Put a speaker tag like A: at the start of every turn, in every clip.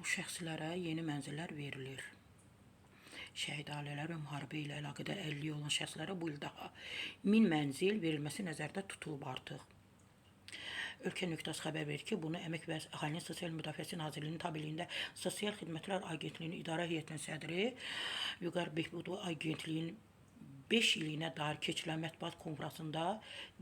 A: Bu şəxslərə yeni mənzillər verilir. Şəhid ailələr və müharibə ilə əlaqədar 50 olan şəxslərə bu il daha 1000 mənzil verilməsi nəzərdə tutulub artıq. Ölkə.az xəbər verir ki, bunu Əmək və Əhalinin Sosial Müdafiəsi Nazirliyinin tabeliyində Sosial Xidmətlər Agentliyinin İdarə Heyətinin sədri Vüqar Behbudov Agentliyinin 5 iliyinə dair keçirilən mətbuat konfransında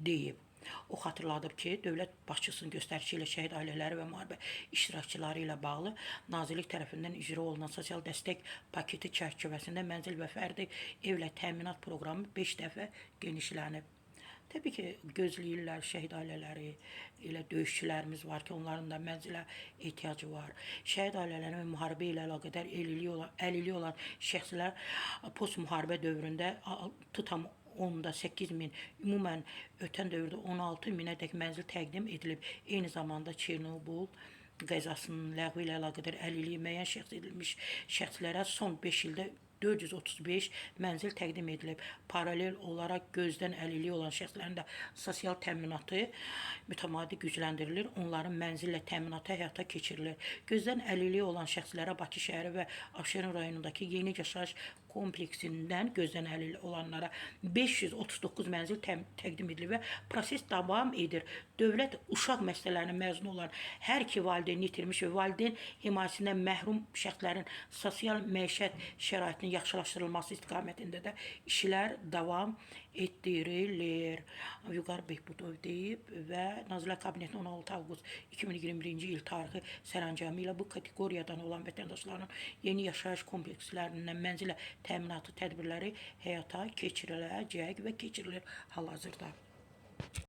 A: deyib. O xatırladıb ki, dövlət başçısının göstərişi ilə şəhid ailələri və müharibə iştirakçıları ilə bağlı Nazirlik tərəfindən icra olunan sosial dəstək paketi çərçivəsində mənzil və fərdi evlə təminat proqramı 5 dəfə genişlənib. Təbii ki, gözləyirlər şəhid ailələri, elə döyüşçülərimiz var ki, onların da mənzilə ehtiyacı var. Şəhid ailələri və müharibə ilə əlaqədar əlilliyi olan şəxslər post-müharibə dövründə 6,8 min, ümumən ötən dövrdə 16 minədək mənzil təqdim edilib. Eyni zamanda Çernobıl qəzasının ləğvi ilə əlaqədar əlilliyi müəyyən şəxs edilmiş şəxslərə son 5 ildə 435 mənzil təqdim edilib. Paralel olaraq gözdən əlilliyi olan şəxslərin də sosial təminatı mütəmadi gücləndirilir. Onların mənzillə təminatı həyata keçirilir. Gözdən əlilliyi olan şəxslərə Bakı şəhəri və Abşeron rayonundakı yeni yaşayış kompleksindən gözdən əlilliyi olanlara 539 mənzil təqdim edilir və proses davam edir. Dövlət uşaq məsələlərindən məzun olan hər iki valideyn itirmiş və valideyn himayəsindən məhrum şəxslərin sosial məişət şəraitinin yaxşılaşdırılması istiqamətində də işlər davam etdirilir. Vüqar Behbudov deyib və Nazirlər Kabinetinin 16 avqust 2021-ci il tarixi sərəncamı ilə bu kateqoriyadan olan vətəndaşların yeni yaşayış komplekslərindən mənzilə təminatı tədbirləri həyata keçiriləcək və keçirilir hal-hazırda.